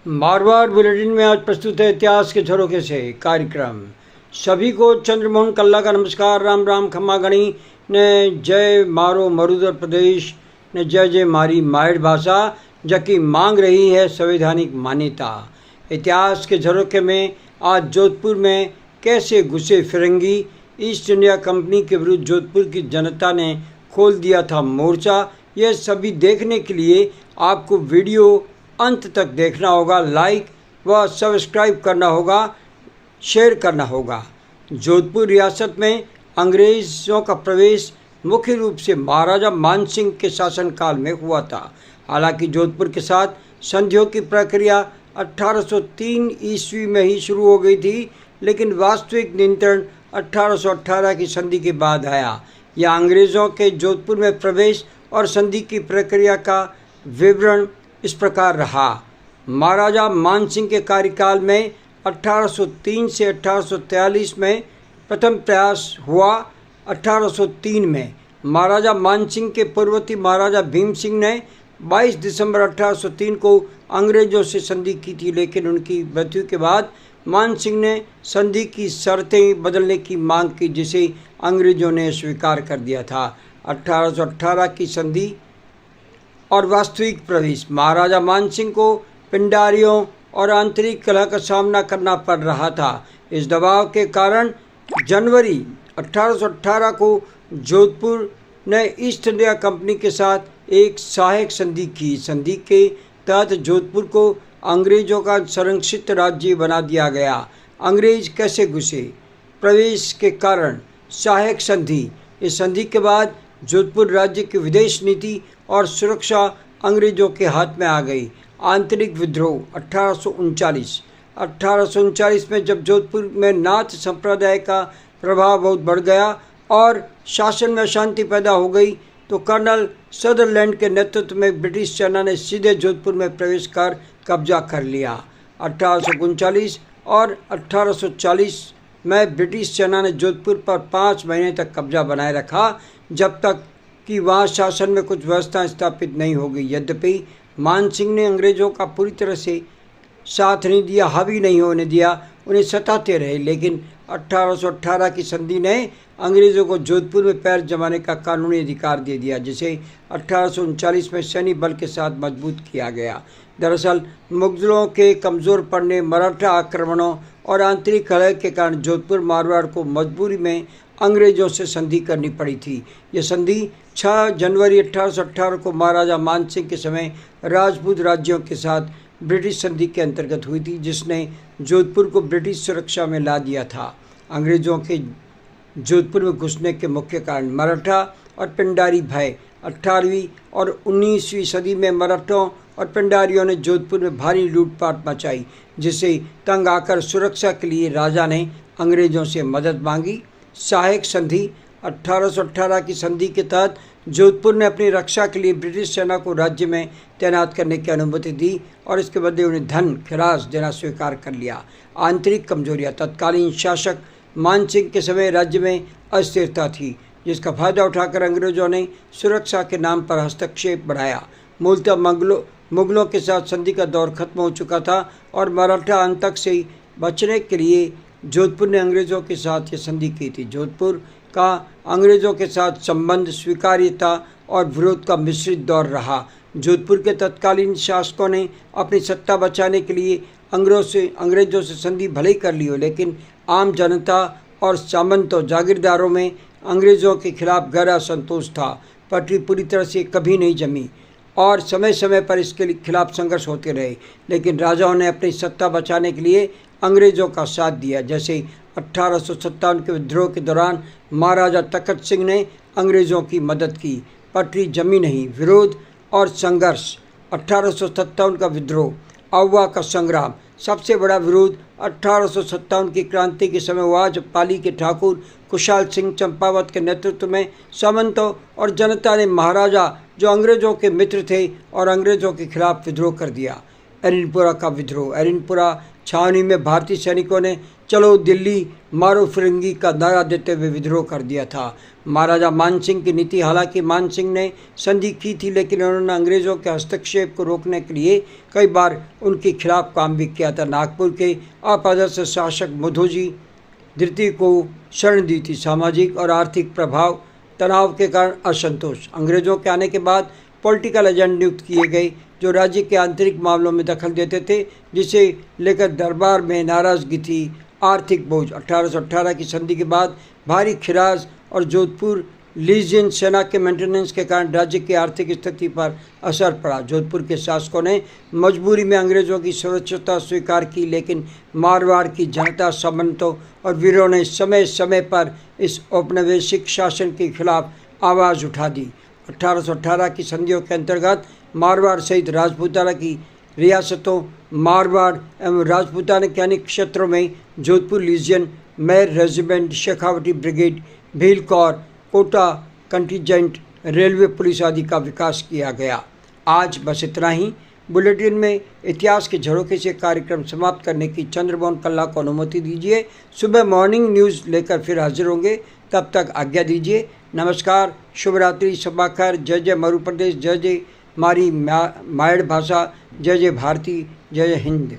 Marwar bulletin में आज प्रस्तुत है इतिहास के झरोखे से कार्यक्रम। सभी को चंद्रमोहन कल्ला का नमस्कार। राम राम खम्मा गणी ने जय मारो मरुधर प्रदेश ने जय जय मारी मायड़ भाषा जबकि मांग रही है संवैधानिक मान्यता। इतिहास के झरोखे में आज जोधपुर में कैसे घुसे फिरंगी। ईस्ट इंडिया कंपनी के विरुद्ध जोधपुर की जनता ने खोल दिया था मोर्चा। यह सभी देखने के लिए आपको वीडियो अंत तक देखना होगा, लाइक व सब्सक्राइब करना होगा, शेयर करना होगा। जोधपुर रियासत में अंग्रेज़ों का प्रवेश मुख्य रूप से महाराजा मानसिंह के शासनकाल में हुआ था। हालांकि जोधपुर के साथ संधियों की प्रक्रिया 1803 ईस्वी में ही शुरू हो गई थी, लेकिन वास्तविक नियंत्रण 1818 की संधि के बाद आया। यह अंग्रेज़ों के जोधपुर में प्रवेश और संधि की प्रक्रिया का विवरण इस प्रकार रहा। महाराजा मानसिंह के कार्यकाल में 1803 से 1843 में प्रथम प्रयास हुआ। 1803 में महाराजा मानसिंह के पूर्ववर्ती महाराजा भीम सिंह ने 22 दिसंबर 1803 को अंग्रेज़ों से संधि की थी, लेकिन उनकी मृत्यु के बाद मानसिंह ने संधि की शर्तें बदलने की मांग की, जिसे अंग्रेज़ों ने स्वीकार कर दिया था। 1818 की संधि और वास्तविक प्रवेश। महाराजा मानसिंह को पिंडारियों और आंतरिक कलह का सामना करना पड़ रहा था। इस दबाव के कारण जनवरी 1818 को जोधपुर ने ईस्ट इंडिया कंपनी के साथ एक सहायक संधि की। संधि के तहत जोधपुर को अंग्रेज़ों का संरक्षित राज्य बना दिया गया। अंग्रेज कैसे घुसे? प्रवेश के कारण सहायक संधि। इस संधि के बाद जोधपुर राज्य की विदेश नीति और सुरक्षा अंग्रेज़ों के हाथ में आ गई। आंतरिक विद्रोह 1839 में जब जोधपुर में नाथ संप्रदाय का प्रभाव बहुत बढ़ गया और शासन में अशांति पैदा हो गई, तो कर्नल सदरलैंड के नेतृत्व में ब्रिटिश सेना ने सीधे जोधपुर में प्रवेश कर कब्जा कर लिया। 1839 और 1840 में ब्रिटिश सेना ने जोधपुर पर 5 महीने तक कब्जा बनाए रखा, जब तक कि वहाँ शासन में कुछ व्यवस्था स्थापित नहीं हो गई। यद्यपि मानसिंह ने अंग्रेज़ों का पूरी तरह से साथ नहीं दिया, हावी नहीं होने दिया, उन्हें सताते रहे, लेकिन 1818 की संधि ने अंग्रेज़ों को जोधपुर में पैर जमाने का कानूनी अधिकार दे दिया, जिसे 1839 में सैन्य बल के साथ मजबूत किया गया। दरअसल मुगलों के कमज़ोर पड़ने, मराठा आक्रमणों और आंतरिक कलह के कारण जोधपुर मारवाड़ को मजबूरी में अंग्रेज़ों से संधि करनी पड़ी थी। यह संधि 6 जनवरी 1818 को महाराजा मानसिंह के समय राजपूत राज्यों के साथ ब्रिटिश संधि के अंतर्गत हुई थी, जिसने जोधपुर को ब्रिटिश सुरक्षा में ला दिया था। अंग्रेज़ों के जोधपुर में घुसने के मुख्य कारण मराठा और पिंडारी भय। 18वीं और 19वीं सदी में मराठों और पिंडारियों ने जोधपुर में भारी लूटपाट मचाई, जिससे तंग आकर सुरक्षा के लिए राजा ने अंग्रेज़ों से मदद मांगी। सहायक संधि 1818 की संधि के तहत जोधपुर ने अपनी रक्षा के लिए ब्रिटिश सेना को राज्य में तैनात करने की अनुमति दी और इसके बदले उन्हें धन खिराज देना स्वीकार कर लिया। आंतरिक कमजोरियां। तत्कालीन शासक मानसिंह के समय राज्य में अस्थिरता थी, जिसका फायदा उठाकर अंग्रेज़ों ने सुरक्षा के नाम पर हस्तक्षेप बढ़ाया। मूलतः मुगलों के साथ संधि का दौर खत्म हो चुका था और मराठा आतंक से बचने के लिए जोधपुर ने अंग्रेज़ों के साथ ये संधि की थी। जोधपुर का अंग्रेज़ों के साथ संबंध स्वीकार्यता और विरोध का मिश्रित दौर रहा। जोधपुर के तत्कालीन शासकों ने अपनी सत्ता बचाने के लिए अंग्रेज़ों से संधि भले ही कर ली हो, लेकिन आम जनता और सामंतों जागीरदारों में अंग्रेज़ों के खिलाफ गहरा असंतोष था। पटरी पूरी तरह से कभी नहीं जमी और समय समय पर इसके खिलाफ संघर्ष होते रहे, लेकिन राजाओं ने अपनी सत्ता बचाने के लिए अंग्रेज़ों का साथ दिया। जैसे 1857 के विद्रोह के दौरान महाराजा तखत सिंह ने अंग्रेज़ों की मदद की। पटरी जमी नहीं। विरोध और संघर्ष। 1857 का विद्रोह, आउवा का संग्राम। सबसे बड़ा विरोध 1857 की क्रांति के समय हुआ, जब पाली के ठाकुर कुशाल सिंह चंपावत के नेतृत्व में सामंतों और जनता ने महाराजा, जो अंग्रेज़ों के मित्र थे, और अंग्रेज़ों के खिलाफ विद्रोह कर दिया। एरनपुरा का विद्रोह। एरनपुरा छावनी में भारतीय सैनिकों ने चलो दिल्ली मारो फिरंगी का नारा देते हुए विद्रोह कर दिया था। महाराजा मानसिंह की नीति, हालांकि मानसिंह ने संधि की थी, लेकिन उन्होंने अंग्रेज़ों के हस्तक्षेप को रोकने के लिए कई बार उनके खिलाफ काम भी किया था। नागपुर के अपारदर्शी शासक मधोजी द्वितीय को शरण दी थी। सामाजिक और आर्थिक प्रभाव, तनाव के कारण असंतोष। अंग्रेज़ों के आने के बाद पॉलिटिकल एजेंट नियुक्त किए गए जो राज्य के आंतरिक मामलों में दखल देते थे, जिसे लेकर दरबार में नाराज़गी थी। आर्थिक बोझ, 1818 की संधि के बाद भारी खिराज और जोधपुर लीजियन सेना के मेंटेनेंस के कारण राज्य की आर्थिक स्थिति पर असर पड़ा। जोधपुर के शासकों ने मजबूरी में अंग्रेज़ों की सुरक्षितता स्वीकार की, लेकिन मारवाड़ की जनता, सामंतों और वीरों ने समय समय पर इस औपनिवेशिक शासन के खिलाफ आवाज़ उठा दी। 1818 की संधियों के अंतर्गत मारवाड़ सहित राजपूताना की रियासतों, मारवाड़ एवं राजपूताना के अनेक क्षेत्रों में Jodhpur legion, Mer regiment, Shekhawati brigade, Bhil corps, Kota contingent, railway police आदि का विकास किया गया। आज बस इतना ही। बुलेटिन में इतिहास के झरोखे से कार्यक्रम समाप्त करने की चंद्रमोहन कल्ला को अनुमति दीजिए। सुबह मॉर्निंग न्यूज़ लेकर फिर हाजिर होंगे, तब तक आज्ञा दीजिए। नमस्कार, शुभ रात्रि, शब्बा खैर। जय जय मरु प्रदेश, जय जय मारी मायड़ भाषा, जय जय भारती, जय जय हिंद।